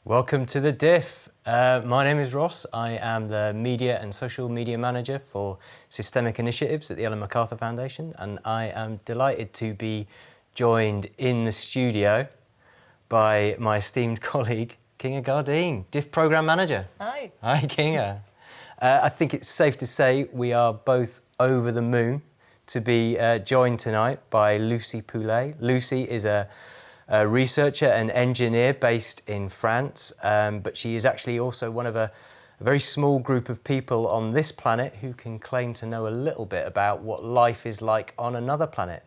Welcome to the Diff. My name is Ross. I am the Media and Social Media Manager for Systemic Initiatives at the Ellen MacArthur Foundation, and I am delighted to be joined in the studio by my esteemed colleague, Kinga Gardine, Diff Programme Manager. Hi. Hi, Kinga. I think it's safe to say we are both over the moon to be joined tonight by Lucie Poulet. Lucie is a researcher and engineer based in France, but she is actually also one of a very small group of people on this planet who can claim to know a little bit about what life is like on another planet.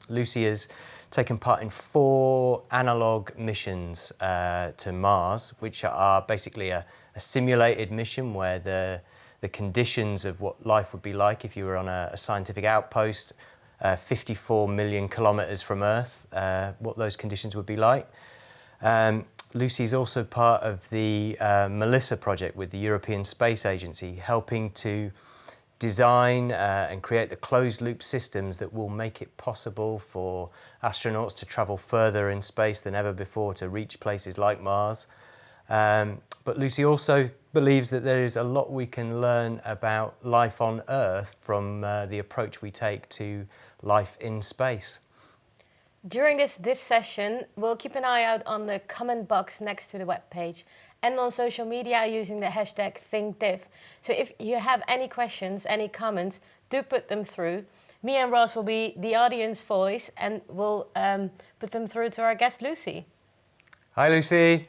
Lucie has taken part in 4 analog missions to Mars, which are basically a simulated mission where the conditions of what life would be like if you were on a scientific outpost 54 million kilometres from Earth, what those conditions would be like. Lucie's also part of the Melissa project with the European Space Agency, helping to design and create the closed-loop systems that will make it possible for astronauts to travel further in space than ever before to reach places like Mars. But Lucie also believes that there is a lot we can learn about life on Earth from the approach we take to life in space. During this diff session, we'll keep an eye out on the comment box next to the webpage and on social media using the hashtag ThinkDiff. So if you have any questions, any comments, do put them through. Me and Ross will be the audience voice and we'll put them through to our guest, Lucie. Hi, Lucie.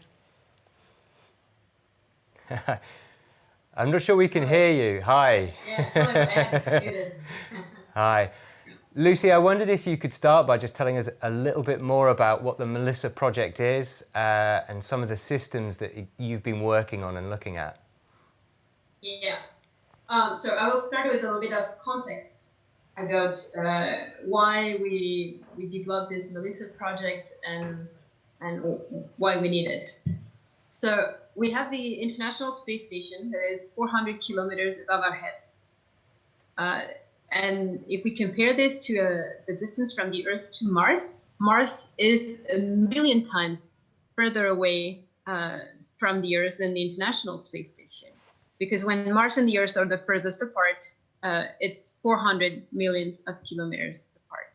I'm not sure we can hear you. Hi. Yeah, Hi. Lucie, I wondered if you could start by just telling us a little bit more about what the Melissa project is and some of the systems that you've been working on and looking at. Yeah. So I will start with a little bit of context about why we developed this Melissa project and why we need it. So we have the International Space Station that is 400 kilometers above our heads. And if we compare this to the distance from the Earth to Mars, Mars is 1 million times further away from the Earth than the International Space Station. Because when Mars and the Earth are the furthest apart, it's 400 millions of kilometers apart.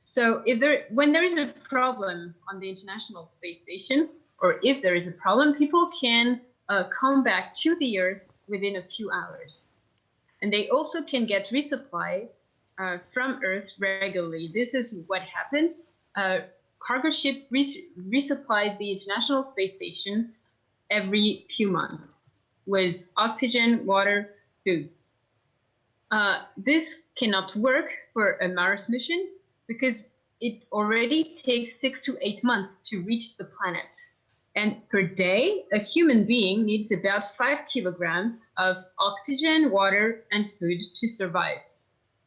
So when there is a problem on the International Space Station, or if there is a problem, people can come back to the Earth within a few hours. And they also can get resupply from Earth regularly. This is what happens. Cargo ship resupply the International Space Station every few months with oxygen, water, food. This cannot work for a Mars mission because it already takes 6 to 8 months to reach the planet. And per day, a human being needs about 5 kilograms of oxygen, water, and food to survive.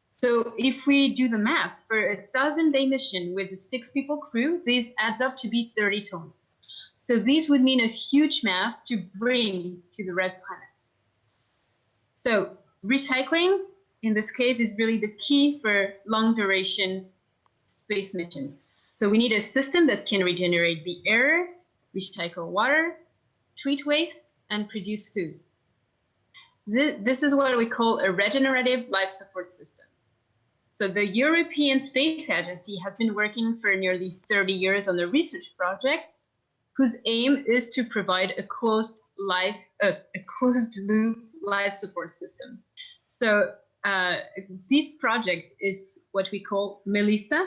So if we do the math, for a 1,000-day mission with a 6-people crew, this adds up to be 30 tons. So these would mean a huge mass to bring to the red planets. So recycling, in this case, is really the key for long-duration space missions. So we need a system that can regenerate the air, recycle water, treat wastes, and produce food. This is what we call a regenerative life support system. So the European Space Agency has been working for nearly 30 years on a research project whose aim is to provide a closed loop life support system. So this project is what we call Melissa,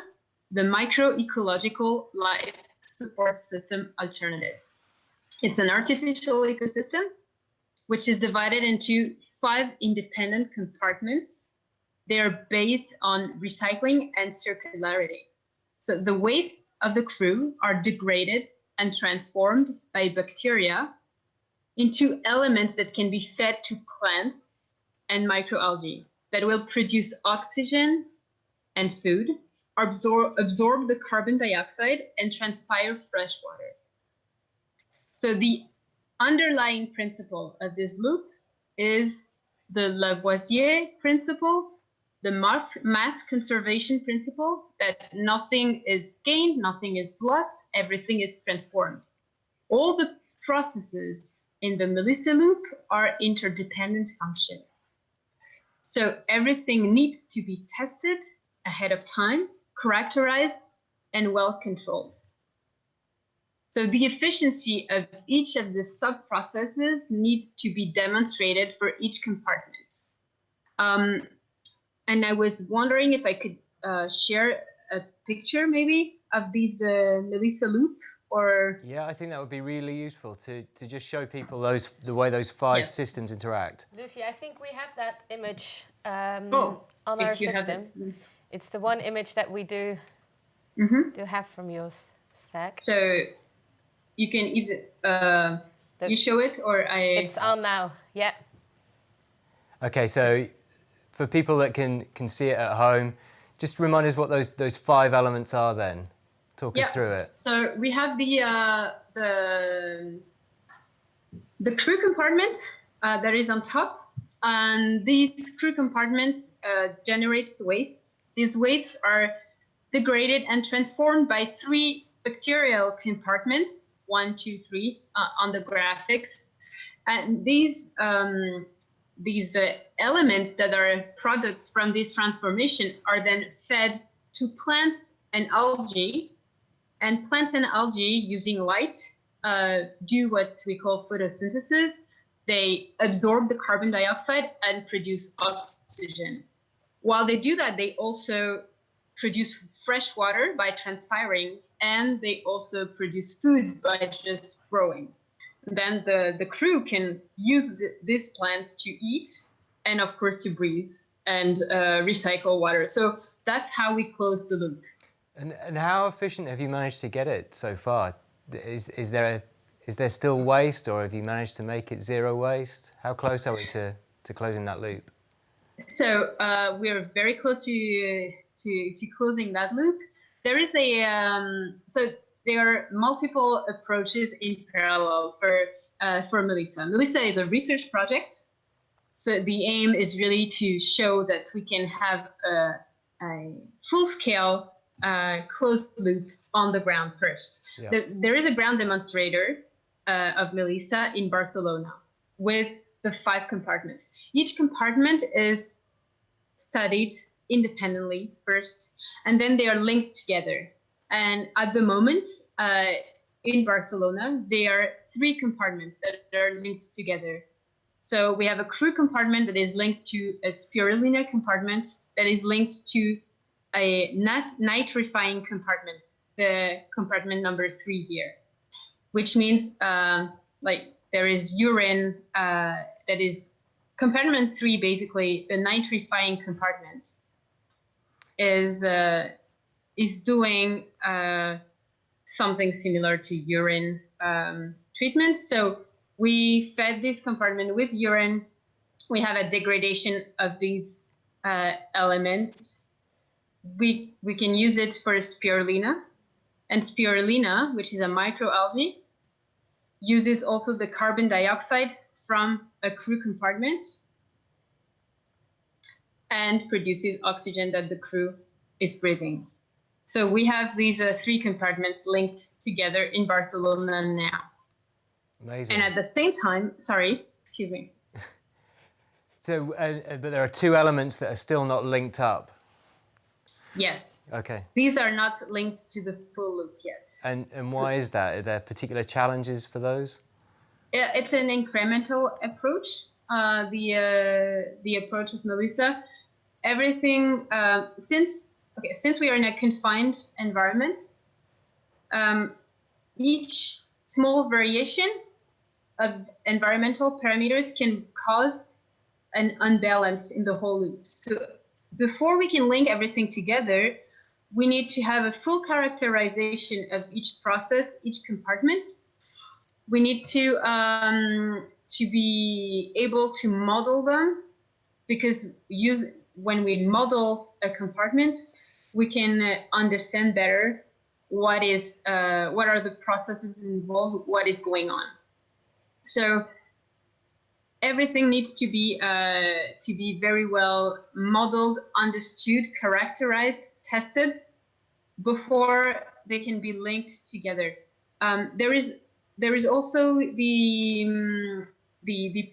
the microecological life support system alternative. It's an artificial ecosystem which is divided into 5 independent compartments. They are based on recycling and circularity. So the wastes of the crew are degraded and transformed by bacteria into elements that can be fed to plants and microalgae that will produce oxygen and food, absorb the carbon dioxide, and transpire fresh water. So the underlying principle of this loop is the Lavoisier principle, the mass conservation principle, that nothing is gained, nothing is lost, everything is transformed. All the processes in the Melissa loop are interdependent functions. So everything needs to be tested ahead of time, characterized, and well controlled. So the efficiency of each of the sub-processes needs to be demonstrated for each compartment. And I was wondering if I could share a picture maybe of these Melissa loop, or... Yeah, I think that would be really useful to just show people the way those 5 systems interact. Lucie, I think we have that image on our if you have system. it. It's the one image that we do have from your stack. So you can either you show it or I... It's on now, yeah. Okay, so for people that can see it at home, just remind us what those 5 elements are then. Talk us through it. So we have the crew compartment that is on top, and these crew compartments generates waste. These wastes are degraded and transformed by 3 bacterial compartments, 1, 2, 3 on the graphics, and these elements that are products from this transformation are then fed to plants and algae. And plants and algae, using light, do what we call photosynthesis. They absorb the carbon dioxide and produce oxygen. While they do that, they also produce fresh water by transpiring, and they also produce food by just growing. Then the crew can use these plants to eat and, of course, to breathe and recycle water. So that's how we close the loop. And how efficient have you managed to get it so far? Is there still waste, or have you managed to make it 0 waste? How close are we to closing that loop? So we're very close to closing that loop. There is so there are multiple approaches in parallel for Melissa. Melissa is a research project. So the aim is really to show that we can have a full-scale closed loop on the ground first. Yep. There is a ground demonstrator of Melissa in Barcelona with the 5 compartments. Each compartment is studied independently first, and then they are linked together. And at the moment, in Barcelona, there are 3 compartments that are linked together. So we have a crew compartment that is linked to a spirulina compartment that is linked to a nitrifying compartment, the compartment number 3 here, which means there is urine that is compartment 3. Basically, the nitrifying compartment is doing something similar to urine treatments. So we fed this compartment with urine. We have a degradation of these elements. We can use it for spirulina, and spirulina, which is a microalgae, uses also the carbon dioxide from a crew compartment and produces oxygen that the crew is breathing. So we have these 3 compartments linked together in Barcelona now. Amazing. And at the same time, sorry, excuse me. So, but there are 2 elements that are still not linked up. Yes. Okay. These are not linked to the full loop yet. And why is that? Are there particular challenges for those? It's an incremental approach. The approach of Melissa. Everything since we are in a confined environment, each small variation of environmental parameters can cause an unbalance in the whole loop. So before we can link everything together, we need to have a full characterization of each process, each compartment. We need to be able to model them, because when we model a compartment, we can understand better what are the processes involved, what is going on. So everything needs to be very well modeled, understood, characterized, tested before they can be linked together. There is there is also the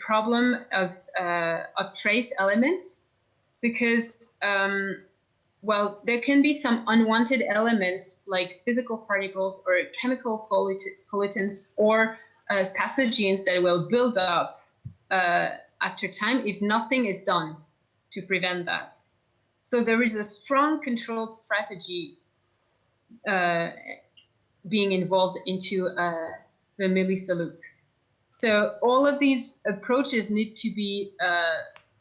problem of trace elements, because well, there can be some unwanted elements like physical particles or chemical pollutants or pathogens that will build up after time if nothing is done to prevent that. So there is a strong control strategy being involved into the Melissa loop. So all of these approaches need to be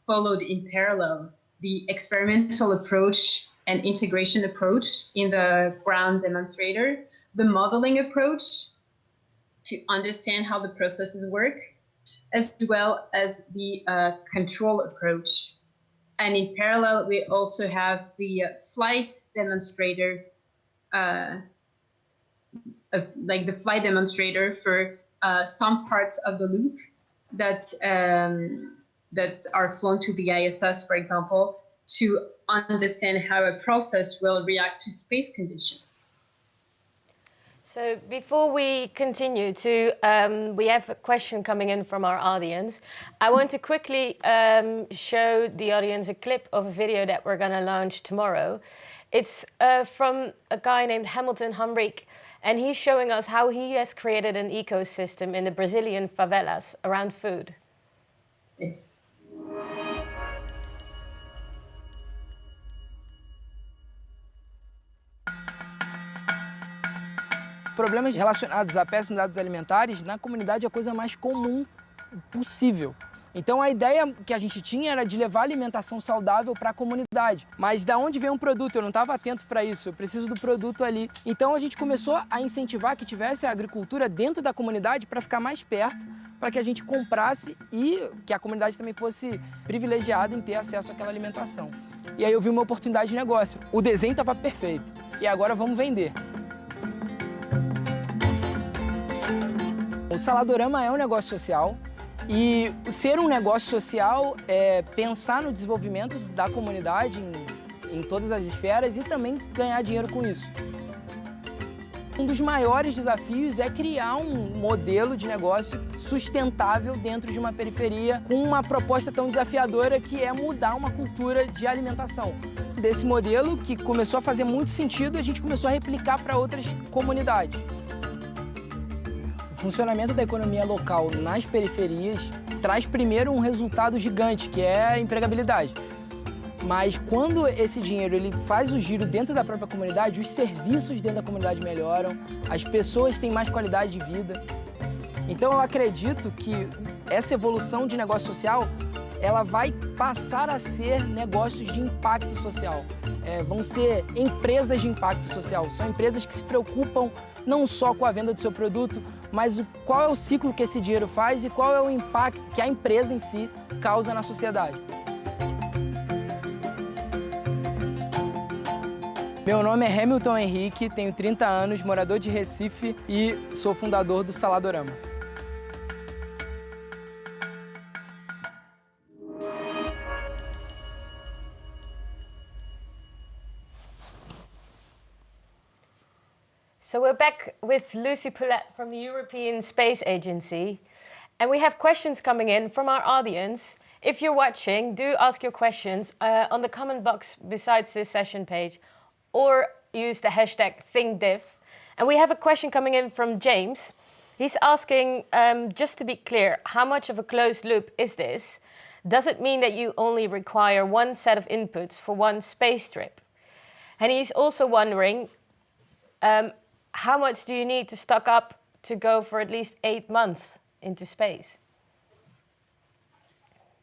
followed in parallel. The experimental approach and integration approach in the ground demonstrator, the modeling approach to understand how the processes work, as well as the control approach. And in parallel, we also have the flight demonstrator, like the flight demonstrator for some parts of the loop that that are flown to the ISS, for example, to understand how a process will react to space conditions. So before we continue we have a question coming in from our audience. I want to quickly show the audience a clip of a video that we're going to launch tomorrow. It's from a guy named Hamilton Hamrick, and he's showing us how he has created an ecosystem in the Brazilian favelas around food. Yes. Problemas relacionados a péssimos hábitos alimentares na comunidade é a coisa mais comum possível. Então a ideia que a gente tinha era de levar alimentação saudável para a comunidade. Mas da onde vem um produto? Eu não estava atento para isso, eu preciso do produto ali. Então a gente começou a incentivar que tivesse a agricultura dentro da comunidade para ficar mais perto, para que a gente comprasse e que a comunidade também fosse privilegiada em ter acesso àquela alimentação. E aí eu vi uma oportunidade de negócio. O desenho estava perfeito e agora vamos vender. O Saladorama é um negócio social e ser um negócio social é pensar no desenvolvimento da comunidade em todas as esferas e também ganhar dinheiro com isso. Um dos maiores desafios é criar um modelo de negócio sustentável dentro de uma periferia com uma proposta tão desafiadora que é mudar uma cultura de alimentação. Desse modelo, que começou a fazer muito sentido, a gente começou a replicar para outras comunidades. O funcionamento da economia local nas periferias traz primeiro um resultado gigante, que é a empregabilidade. Mas quando esse dinheiro ele faz o giro dentro da própria comunidade, os serviços dentro da comunidade melhoram, as pessoas têm mais qualidade de vida. Então eu acredito que essa evolução de negócio social, ela vai passar a ser negócios de impacto social. Vão ser empresas de impacto social, são empresas que se preocupam não só com a venda do seu produto, mas qual é o ciclo que esse dinheiro faz e qual é o impacto que a empresa em si causa na sociedade. Meu nome é Hamilton Henrique, tenho 30 anos, morador de Recife e sou fundador do Saladorama. So we're back with Lucie Poulet from the European Space Agency, and we have questions coming in from our audience. If you're watching, do ask your questions on the comment box besides this session page, or use the hashtag ThinkDiff. And we have a question coming in from James. He's asking, just to be clear, how much of a closed loop is this? Does it mean that you only require one set of inputs for one space trip? And he's also wondering, how much do you need to stock up to go for at least 8 months into space?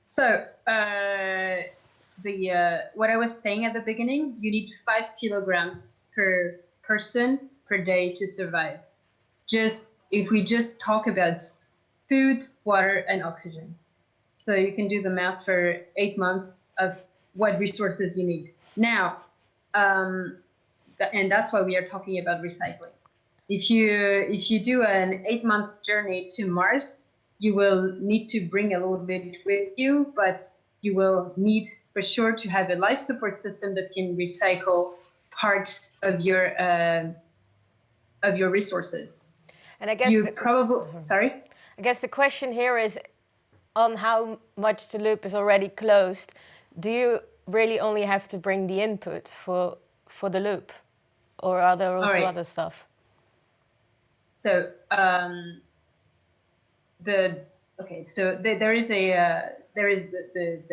So what I was saying at the beginning, you need 5 kilograms per person per day to survive. If we just talk about food, water, and oxygen. So you can do the math for 8 months of what resources you need. Now, and that's why we are talking about recycling. If you do an 8-month journey to Mars, you will need to bring a little bit with you, but you will need for sure to have a life support system that can recycle part of your resources. And I guess sorry? I guess the question here is on how much the loop is already closed. Do you really only have to bring the input for the loop, or are there also other stuff? So there is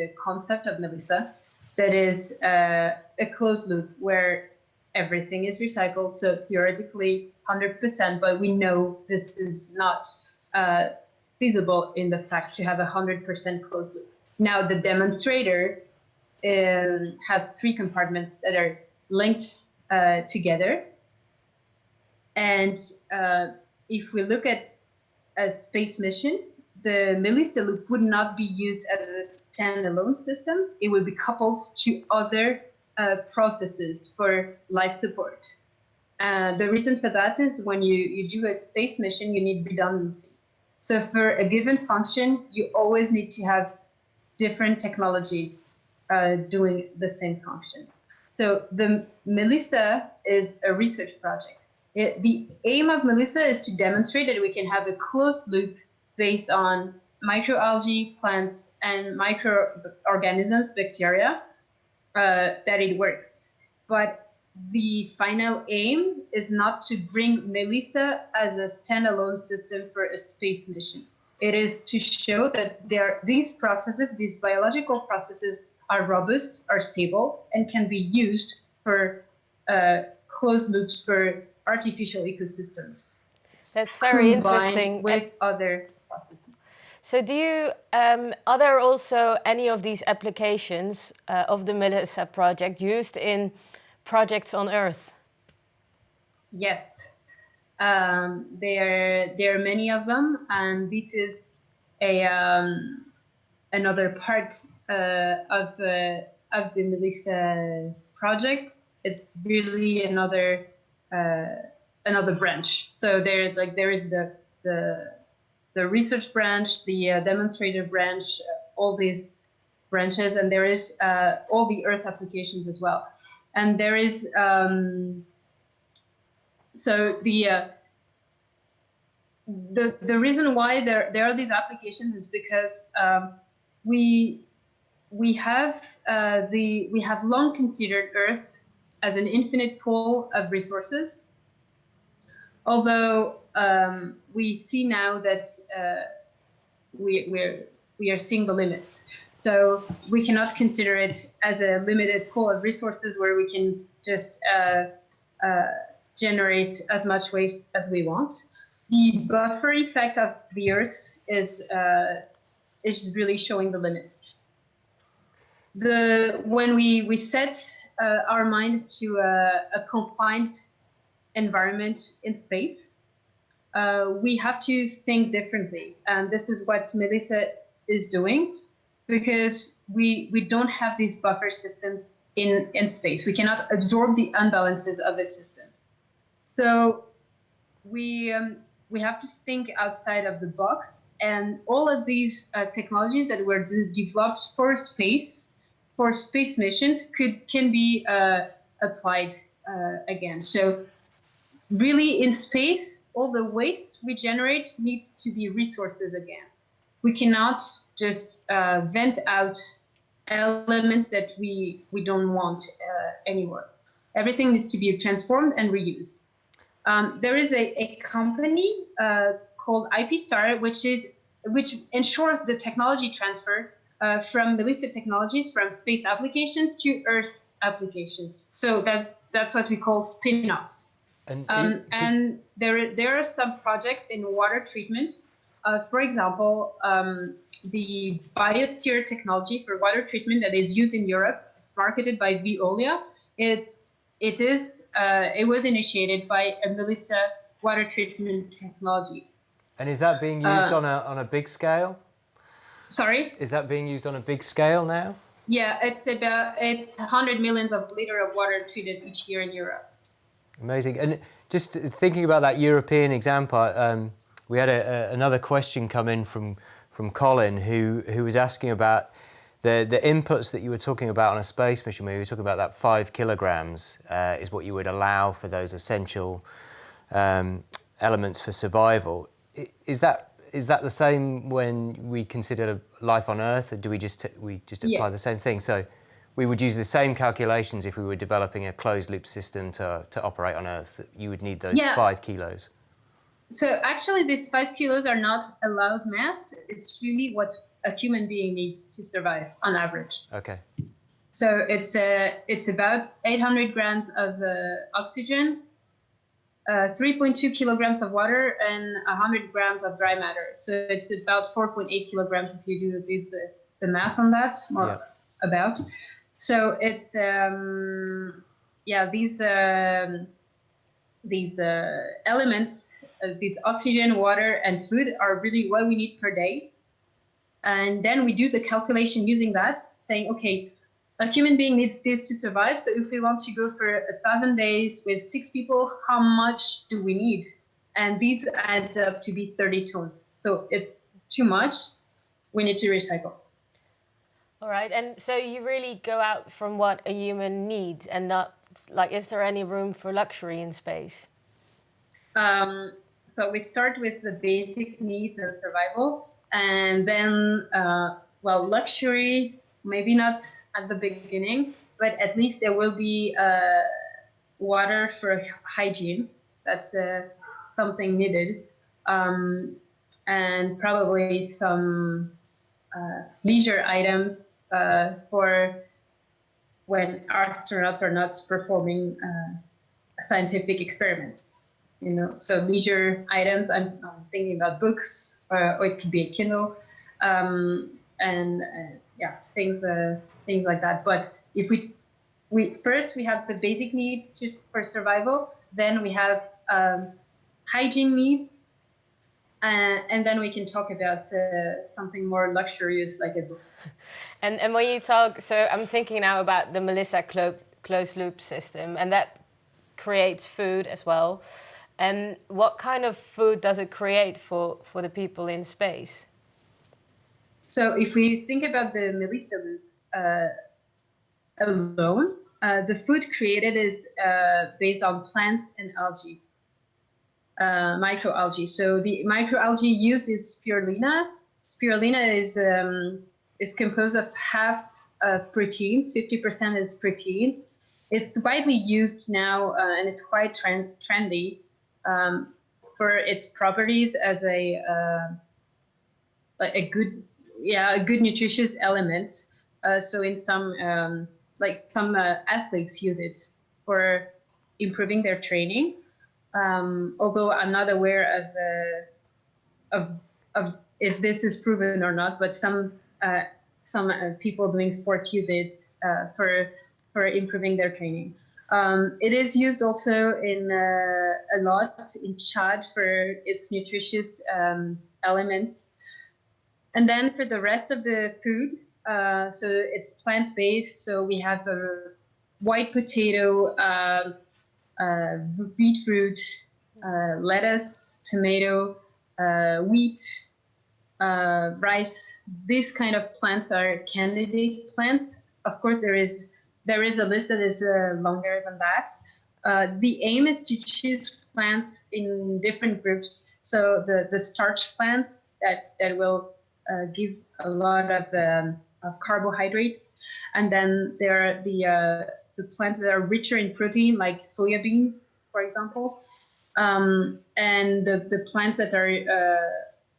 the concept of Melissa that is a closed loop where everything is recycled. So theoretically 100%, but we know this is not feasible in the fact to have 100% closed loop. Now the demonstrator has 3 compartments that are linked together. And if we look at a space mission, the Melissa loop would not be used as a standalone system. It would be coupled to other processes for life support. The reason for that is when you do a space mission, you need redundancy. So for a given function, you always need to have different technologies doing the same function. So the Melissa is a research project. The aim of Melissa is to demonstrate that we can have a closed loop based on microalgae, plants, and microorganisms, bacteria, that it works. But the final aim is not to bring Melissa as a standalone system for a space mission. It is to show that these processes, these biological processes, are robust, are stable, and can be used for closed loops for artificial ecosystems. That's very interesting. With other processes. So are there also any of these applications of the Melissa project used in projects on Earth? Yes, there are many of them, and this is another part of the Melissa project. It's really another branch. So there is the research branch, the demonstrator branch, all these branches, and there is all the Earth applications as well. And there is the reason why there are these applications is because we have long considered Earth as an infinite pool of resources, although we see now that we are seeing the limits. So we cannot consider it as a limited pool of resources where we can just generate as much waste as we want. The buffer effect of the Earth is really showing the limits. When we set our mind to a confined environment in space, we have to think differently, and this is what Melissa is doing, because we don't have these buffer systems in space. We cannot absorb the unbalances of the system. So we have to think outside of the box, and all of these technologies that were developed for space missions can be applied again. So really in space, all the waste we generate needs to be resources again. We cannot just vent out elements that we don't want anymore. Everything needs to be transformed and reused. There is a company called IP Star, which ensures the technology transfer from Melissa technologies from space applications to Earth applications. So that's what we call spin-offs. And there are some projects in water treatment. For example, the biosphere technology for water treatment that is used in Europe. It's marketed by Veolia. It was initiated by a Melissa water treatment technology. And is that being used on a big scale? Sorry? Is that being used on a big scale now? Yeah, it's 100 millions of liters of water treated each year in Europe. Amazing. And just thinking about that European example, we had another question come in from Colin who was asking about the inputs that you were talking about on a space mission, where you were talking about that 5 kilograms is what you would allow for those essential elements for survival. Is that the same when we consider life on Earth, or do we just apply the same thing? So we would use the same calculations if we were developing a closed loop system to operate on Earth. You would need those 5 kilos. So actually, these 5 kilos are not allowed mass. It's really what a human being needs to survive on average. Okay. So it's about 800 grams of oxygen, 3.2 kilograms of water, and 100 grams of dry matter. So it's about 4.8 kilograms if you do the math on that, about. So it's these elements, these oxygen, water, and food are really what we need per day. And then we do the calculation using that, saying, okay, a human being needs this to survive. So if we want to go for 1,000 days with 6 people, how much do we need? And these adds up to be 30 tons. So it's too much. We need to recycle. All right. And so you really go out from what a human needs and not, like, is there any room for luxury in space? So we start with the basic needs and survival. And then, luxury, maybe not at the beginning, but at least there will be water for hygiene. That's something needed. And probably some leisure items for when astronauts are not performing scientific experiments. You know, so leisure items. I'm thinking about books, or it could be a Kindle, things like that. But if we first have the basic needs just for survival, then we have hygiene needs, and then we can talk about something more luxurious like a book. And when you talk, so I'm thinking now about the Melissa closed loop system, and that creates food as well. And what kind of food does it create for the people in space? So if we think about the Melissa loop alone, the food created is based on plants and algae, microalgae. So the microalgae used is spirulina. Spirulina is composed of half proteins, 50% is proteins. It's widely used now, and it's quite trendy for its properties as a good nutritious element. So in some athletes use it for improving their training. Although I'm not aware of if this is proven or not, but some people doing sport use it for improving their training. It is used also in a lot in Chad for its nutritious elements. And then for the rest of the food, so it's plant-based. So we have a white potato, beetroot, lettuce, tomato, wheat, rice. These kind of plants are candidate plants. Of course, there is a list that is longer than that. The aim is to choose plants in different groups. So the starch plants that will give a lot of carbohydrates, and then there are the plants that are richer in protein, like soybean, for example, and the plants that are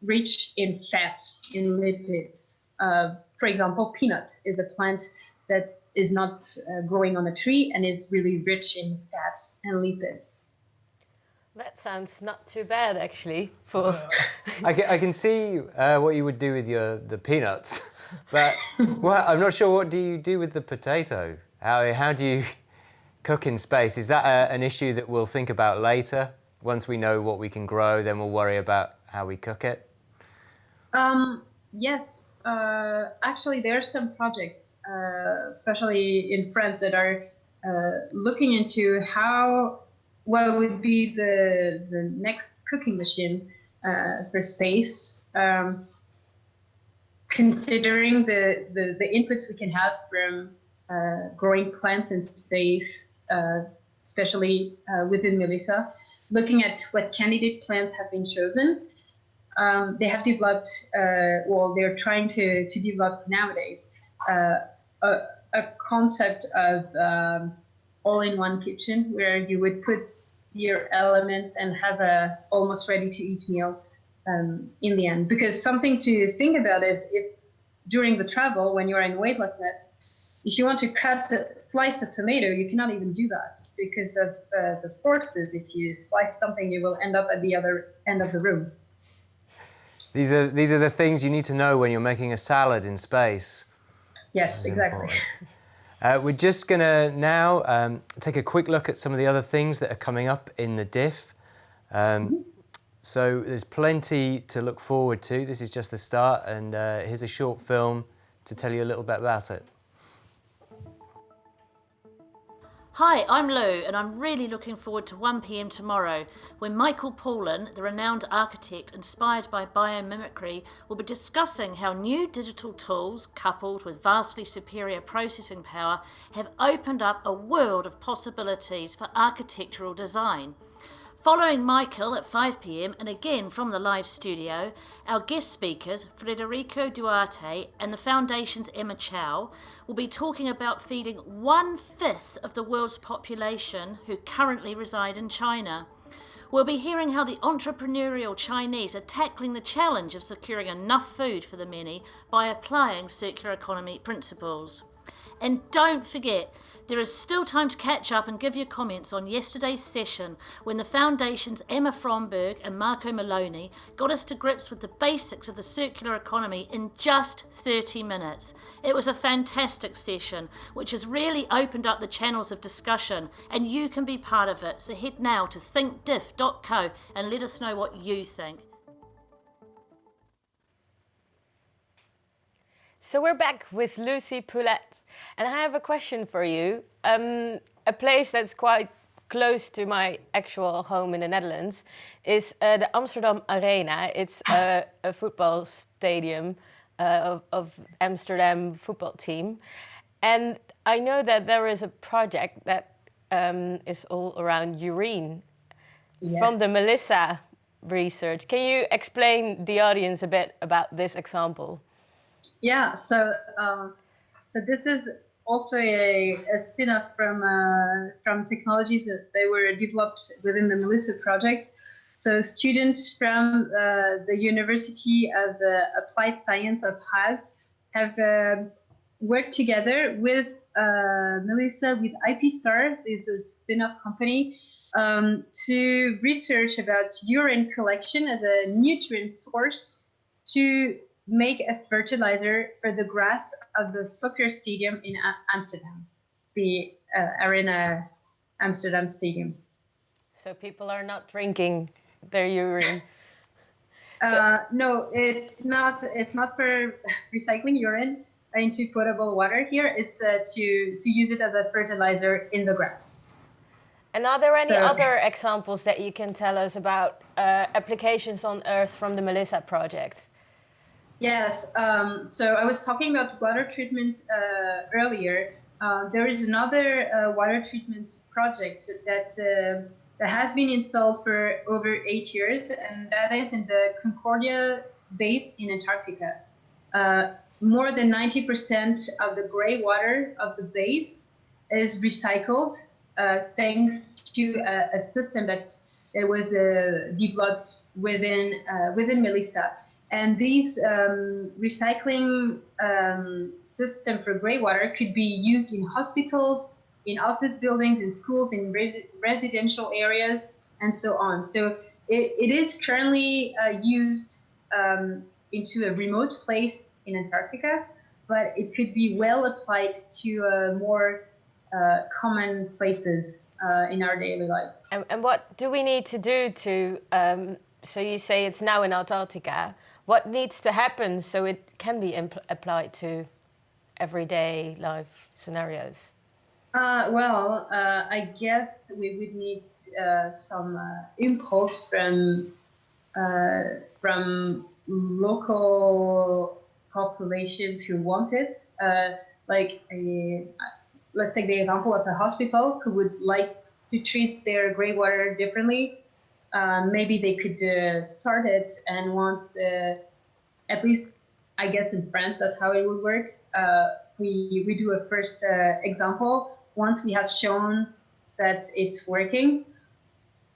rich in fat, in lipids. For example, peanut is a plant that is not growing on a tree and is really rich in fat and lipids. That sounds not too bad, actually. For I can see what you would do with the peanuts, but I'm not sure, what do you do with the potato? How do you cook in space? Is that an issue that we'll think about later? Once we know what we can grow, then we'll worry about how we cook it? Yes. Actually, there are some projects, especially in France, that are looking into what would be the next cooking machine for space, considering the inputs we can have from growing plants in space, especially within Melissa. looking at what candidate plants have been chosen, they have developed, they're trying to develop nowadays a concept of all-in-one kitchen where you would put your elements and have a almost ready-to-eat meal in the end. Because something to think about is if during the travel, when you're in weightlessness, if you want to slice a tomato, you cannot even do that because of the forces. If you slice something, you will end up at the other end of the room. These are the things you need to know when you're making a salad in space. Yes, exactly. We're just going to now take a quick look at some of the other things that are coming up in the diff. So there's plenty to look forward to. This is just the start, and here's a short film to tell you a little bit about it. Hi, I'm Lou, and I'm really looking forward to 1 p.m. tomorrow, when Michael Pollan, the renowned architect inspired by biomimicry, will be discussing how new digital tools, coupled with vastly superior processing power, have opened up a world of possibilities for architectural design. Following Michael at 5 p.m, and again from the live studio, our guest speakers, Frederico Duarte and the Foundation's Emma Chow, will be talking about feeding 1/5 of the world's population who currently reside in China. We'll be hearing how the entrepreneurial Chinese are tackling the challenge of securing enough food for the many by applying circular economy principles. And don't forget, there is still time to catch up and give your comments on yesterday's session when the Foundation's Emma Fromberg and Marco Maloney got us to grips with the basics of the circular economy in just 30 minutes. It was a fantastic session, which has really opened up the channels of discussion, and you can be part of it. So head now to thinkdiff.co and let us know what you think. So we're back with Lucie Poulet, and I have a question for you. A place that's quite close to my actual home in the Netherlands is the Amsterdam Arena. It's a football stadium of Amsterdam football team. And I know that there is a project that is all around urine from the Melissa research. Can you explain the audience a bit about this example? Yeah, so this is also a spin-off from technologies that they were developed within the Melissa project. So students from the University of Applied Science of Haas have worked together with Melissa, with IP Star, this is a spin-off company, to research about urine collection as a nutrient source to make a fertilizer for the grass of the soccer stadium in Amsterdam, the Arena Amsterdam Stadium. So people are not drinking their urine. No, it's not for recycling urine into potable water here. It's to use it as a fertilizer in the grass. And are there any other examples that you can tell us about applications on Earth from the Melissa project? Yes, so I was talking about water treatment earlier. There is another water treatment project that has been installed for over 8 years, and that is in the Concordia base in Antarctica. More than 90% of the gray water of the base is recycled thanks to a system that was developed within Melissa. And these recycling system for gray water could be used in hospitals, in office buildings, in schools, in residential areas, and so on. So it is currently used into a remote place in Antarctica, but it could be well applied to more common places in our daily life. And what do we need to do to, so you say it's now in Antarctica, what needs to happen so it can be applied to everyday life scenarios? I guess we would need some impulse from local populations who want it. Let's take the example of a hospital who would like to treat their grey water differently. maybe they could start it, and once, at least I guess in France, that's how it would work. We do a first example. Once we have shown that it's working,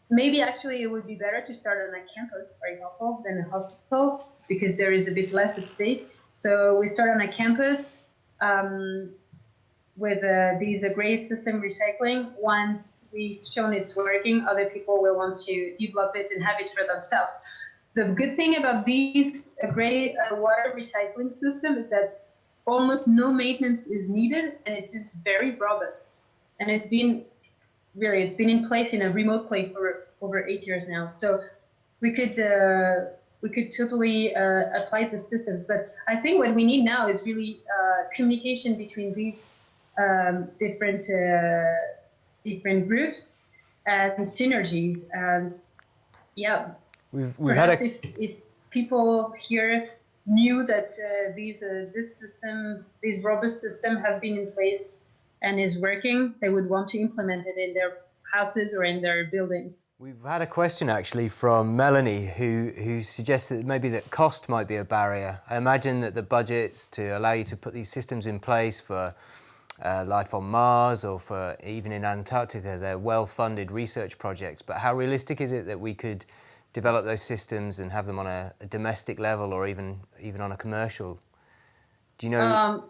maybe actually it would be better to start on a campus, for example, than a hospital, because there is a bit less at stake. So we start on a campus with these gray system recycling. Once we've shown it's working, other people will want to develop it and have it for themselves. The good thing about these gray water recycling system is that almost no maintenance is needed, and it's just very robust. And it's been in place, in a remote place, for over 8 years now. So we could totally apply the systems. But I think what we need now is really communication between these different groups and synergies. And yeah, we've had a if people here knew that this robust system has been in place and is working, they would want to implement it in their houses or in their buildings. We've had a question actually from Melanie, who suggests that maybe that cost might be a barrier. I imagine that the budgets to allow you to put these systems in place for life on Mars or for even in Antarctica, they're well-funded research projects. But how realistic is it that we could develop those systems and have them on a domestic level, or even on a commercial? Do you know?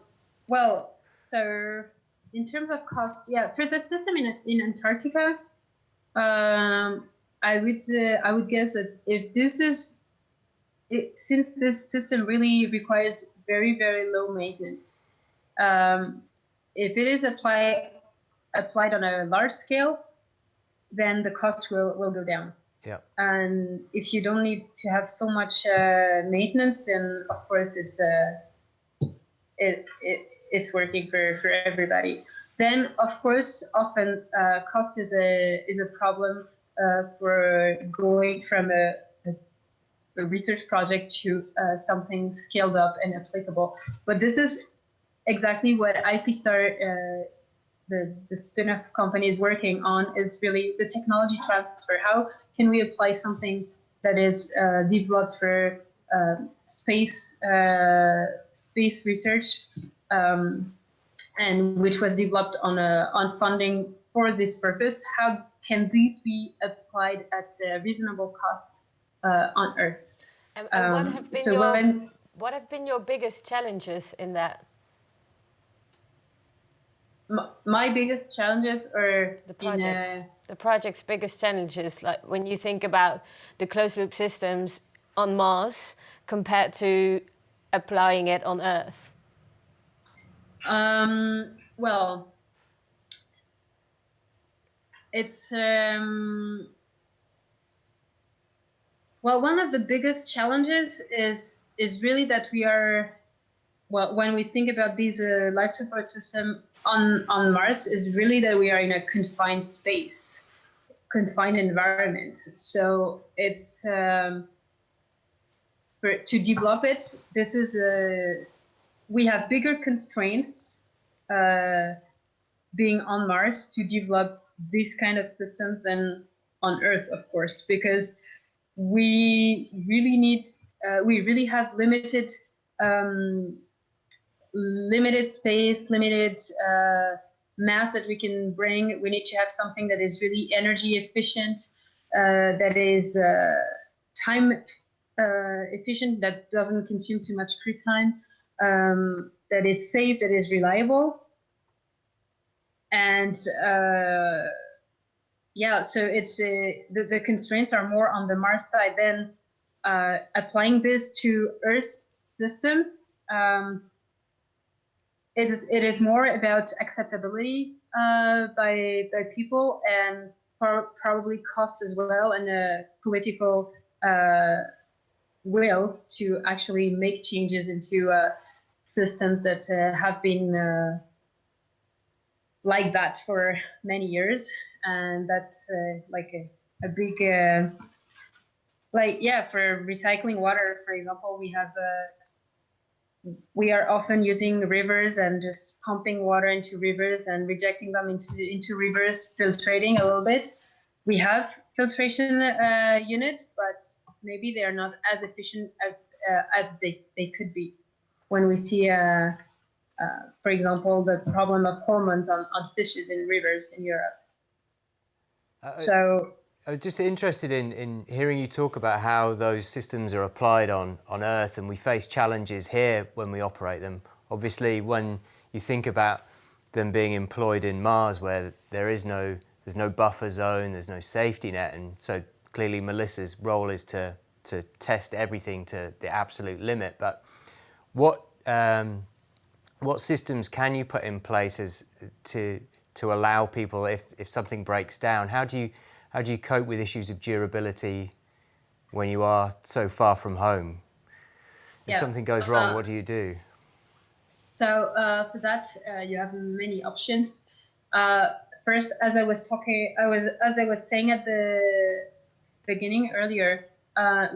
Well, so in terms of costs, yeah, for the system in Antarctica, I would guess that since this system really requires very, very low maintenance, if it is applied on a large scale, then the cost will go down. Yeah. And if you don't need to have so much maintenance, then of course it's working for everybody. Then of course, often cost is a problem for going from a research project to something scaled up and applicable. But this is exactly what IP Star, the spin-off company, is working on, is really the technology transfer. How can we apply something that is developed for space research, and which was developed on funding for this purpose? How can these be applied at a reasonable cost on Earth? And what have been your biggest challenges in that? My biggest challenges are the project's biggest challenges, like when you think about the closed loop systems on Mars compared to applying it on Earth. Well, it's one of the biggest challenges is really that we are, when we think about these life support system on Mars, is really that we are in a confined space, confined environment. So it's to develop it, this is we have bigger constraints being on Mars to develop these kind of systems than on Earth, of course, because we really have limited space, limited mass that we can bring. We need to have something that is really energy efficient, that is time efficient, that doesn't consume too much crew time, that is safe, that is reliable. And so it's the constraints are more on the Mars side. Then applying this to Earth systems, it is more about acceptability by people, and probably cost as well, and a political will to actually make changes into systems that have been like that for many years. And that's like a big for recycling water, for example, we are often using rivers and just pumping water into rivers and rejecting them into rivers, filtrating a little bit. We have filtration units, but maybe they are not as efficient as they could be. When we see, for example, the problem of hormones on fishes in rivers in Europe. So I'm just interested in hearing you talk about how those systems are applied on Earth, and we face challenges here when we operate them. Obviously, when you think about them being employed in Mars, where there's no buffer zone, there's no safety net, and so clearly Melissa's role is to test everything to the absolute limit. But what systems can you put in place to allow people, if something breaks down, how do you cope with issues of durability when you are so far from home? If something goes wrong, what do you do? So for that, you have many options. First, as I was saying at the beginning earlier,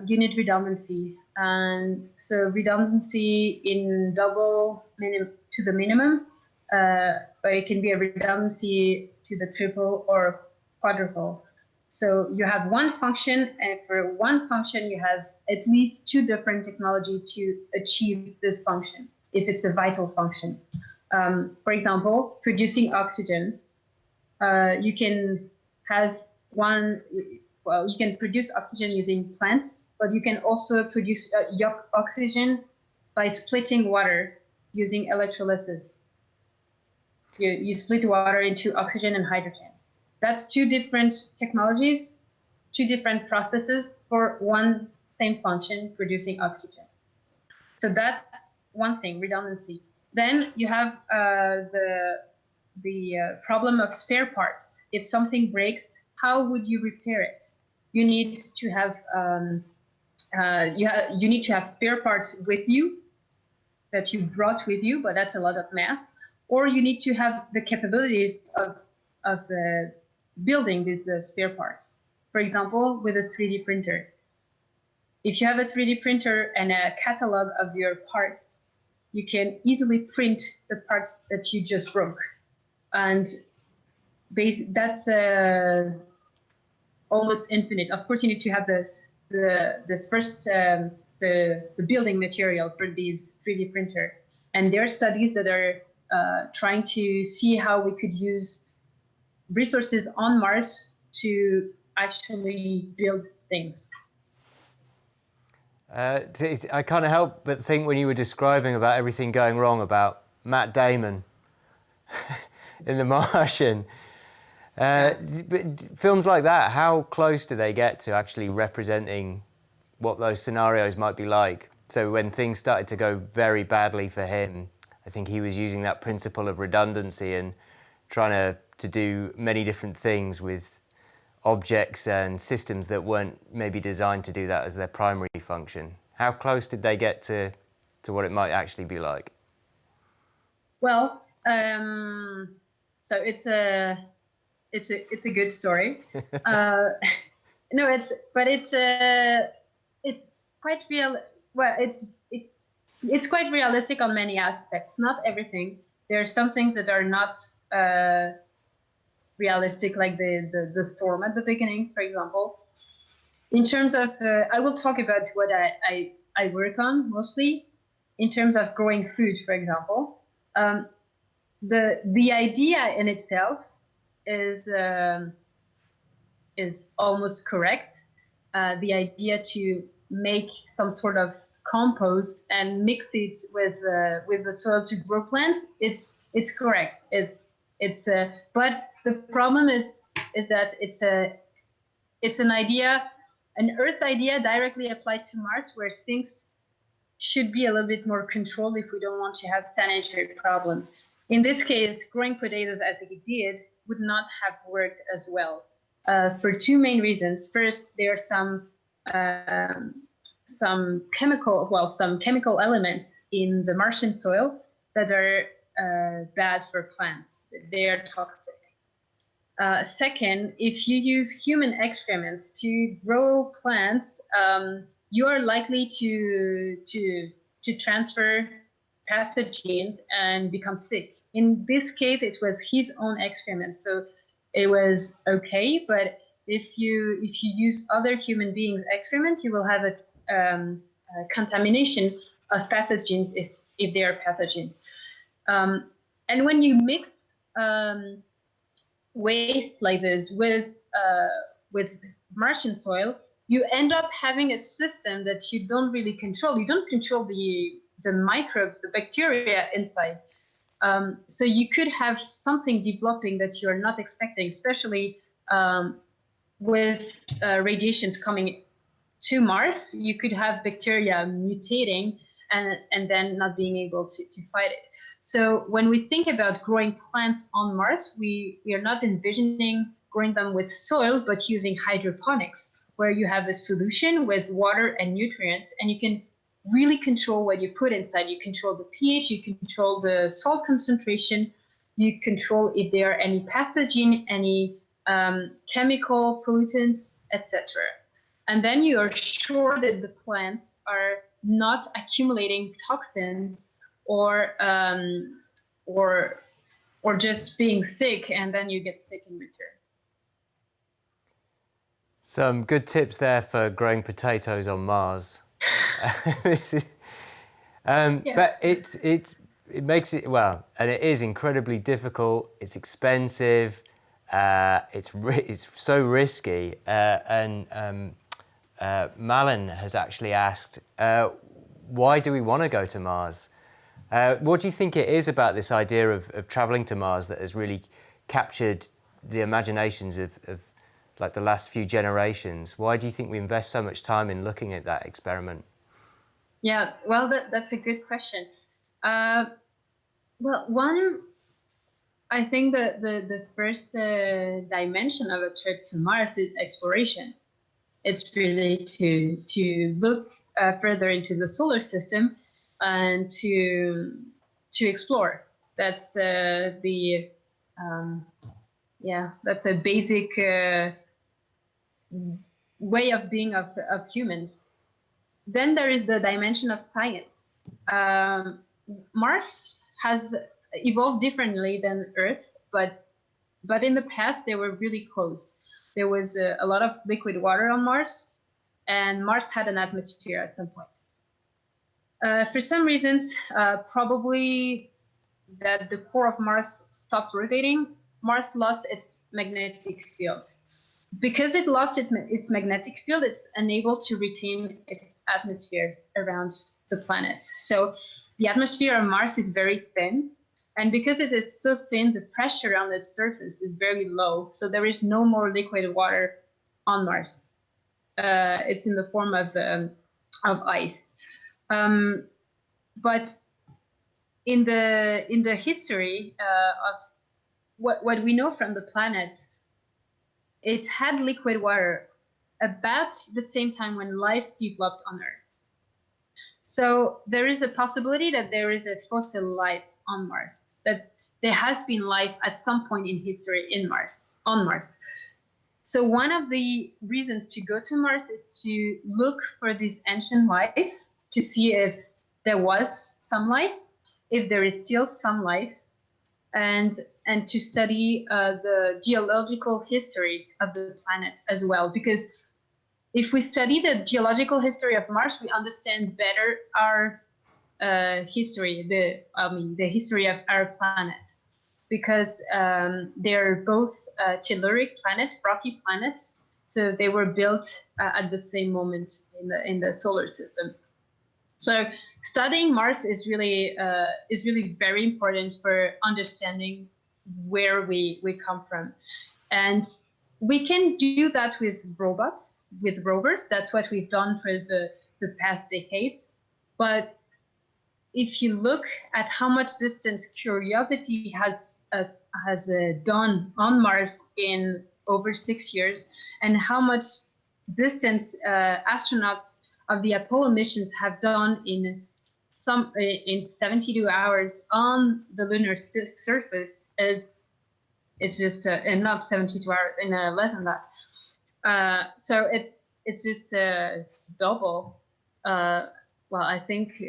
you need redundancy, and so redundancy in double to the minimum, but it can be a redundancy to the triple or quadruple. So you have one function, and for one function, you have at least two different technology to achieve this function, if it's a vital function. For example, producing oxygen. You can have you can produce oxygen using plants, but you can also produce oxygen by splitting water using electrolysis. You split water into oxygen and hydrogen. That's two different technologies, two different processes for one same function, producing oxygen. So that's one thing, redundancy. Then you have the problem of spare parts. If something breaks, how would you repair it? You need to have you need to have spare parts with you that you brought with you, but that's a lot of mass. Or you need to have the capabilities of building these spare parts. For example, with a 3D printer. If you have a 3D printer and a catalog of your parts, you can easily print the parts that you just broke. And that's almost infinite. Of course, you need to have the first the building material for these 3D printer. And there are studies that are trying to see how we could use resources on Mars to actually build things. I can't help but think when you were describing about everything going wrong about Matt Damon in The Martian. But films like that, how close do they get to actually representing what those scenarios might be like? So when things started to go very badly for him, I think he was using that principle of redundancy and trying to do many different things with objects and systems that weren't maybe designed to do that as their primary function. How close did they get to what it might actually be like? Well, so it's a good story. No, it's quite real. Well, it's quite realistic on many aspects. Not everything. There are some things that are not realistic, like the storm at the beginning, for example. In terms of, I will talk about what I work on mostly. In terms of growing food, for example, the idea in itself is almost correct. The idea to make some sort of compost and mix it with the soil to grow plants, it's correct. But the problem is that it's an idea, an Earth idea directly applied to Mars, where things should be a little bit more controlled if we don't want to have sanitary problems. In this case, growing potatoes as it did would not have worked as well for two main reasons. First, there are some chemical elements in the Martian soil that are bad for plants. They are toxic. Second, if you use human excrements to grow plants, you are likely to transfer pathogens and become sick. In this case, it was his own excrement, so it was okay. But if you use other human beings' excrement, you will have a contamination of pathogens if they are pathogens. And when you mix waste like this with Martian soil, you end up having a system that you don't really control. You don't control the microbes, the bacteria inside. So you could have something developing that you're not expecting, especially with radiations coming to Mars. You could have bacteria mutating and then not being able to fight it. So when we think about growing plants on Mars, we are not envisioning growing them with soil, but using hydroponics, where you have a solution with water and nutrients, and you can really control what you put inside. You control the pH, you control the salt concentration, you control if there are any pathogen, any chemical pollutants, etc. And then you are sure that the plants are not accumulating toxins or just being sick, and then you get sick in return. Some good tips there for growing potatoes on Mars. But it makes it, well, and it is incredibly difficult. It's expensive. It's so risky. And Malin has actually asked, why do we want to go to Mars? What do you think it is about this idea of traveling to Mars that has really captured the imaginations of like the last few generations? Why do you think we invest so much time in looking at that experiment? Yeah, well, that's a good question. Well, one, I think that the first dimension of a trip to Mars is exploration. It's really to look further into the solar system and to explore. That's that's a basic way of being of humans. Then there is the dimension of science. Mars has evolved differently than Earth, but in the past they were really close. There was a lot of liquid water on Mars, and Mars had an atmosphere at some point. For some reasons, probably that the core of Mars stopped rotating, Mars lost its magnetic field. Because it lost its magnetic field, it's unable to retain its atmosphere around the planet. So the atmosphere on Mars is very thin. And because it is so thin, the pressure on its surface is very low. So there is no more liquid water on Mars. It's in the form of ice. But in the history of what we know from the planet, it had liquid water about the same time when life developed on Earth. So there is a possibility that there is a fossil life on Mars, that there has been life at some point in history on Mars. So one of the reasons to go to Mars is to look for this ancient life, to see if there was some life, if there is still some life, and to study the geological history of the planet as well. Because if we study the geological history of Mars, we understand better our history, the history of our planet. Because they're both telluric planets, rocky planets, so they were built at the same moment in the solar system. So studying Mars is really very important for understanding where we come from. And we can do that with robots, with rovers. That's what we've done for the past decades. But if you look at how much distance Curiosity has done on Mars in over 6 years, and how much distance astronauts of the Apollo missions have done in 72 hours on the lunar surface, it's just not 72 hours, in less than that. So it's just double. Well, I think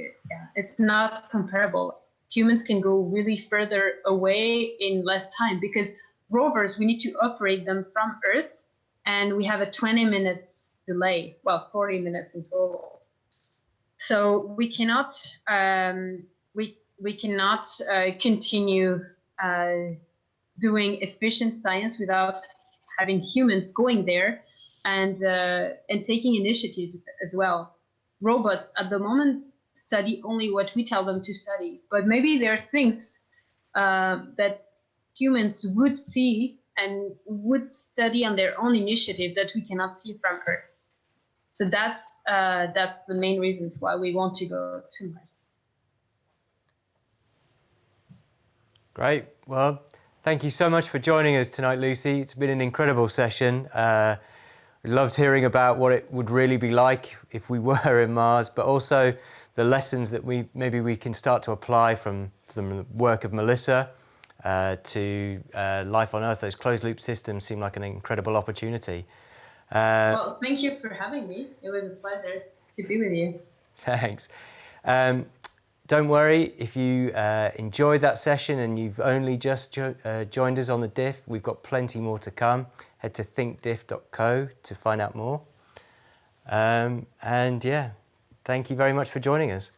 it's not comparable. Humans can go really further away in less time, because rovers, we need to operate them from Earth, and we have a 20 minutes delay, well, 40 minutes in total. So we cannot we cannot continue doing efficient science without having humans going there and taking initiative as well. Robots at the moment study only what we tell them to study, but maybe there are things that humans would see and would study on their own initiative that we cannot see from Earth. So that's the main reasons why we want to go to Mars. Great. Well, thank you so much for joining us tonight, Lucie. It's been an incredible session. We loved hearing about what it would really be like if we were in Mars, but also the lessons that maybe we can start to apply from the work of Melissa to life on Earth. Those closed-loop systems seem like an incredible opportunity. Well, thank you for having me. It was a pleasure to be with you. Thanks. Don't worry, if you enjoyed that session and you've only just joined us on the diff, we've got plenty more to come. Head to thinkdiff.co to find out more. And yeah, thank you very much for joining us.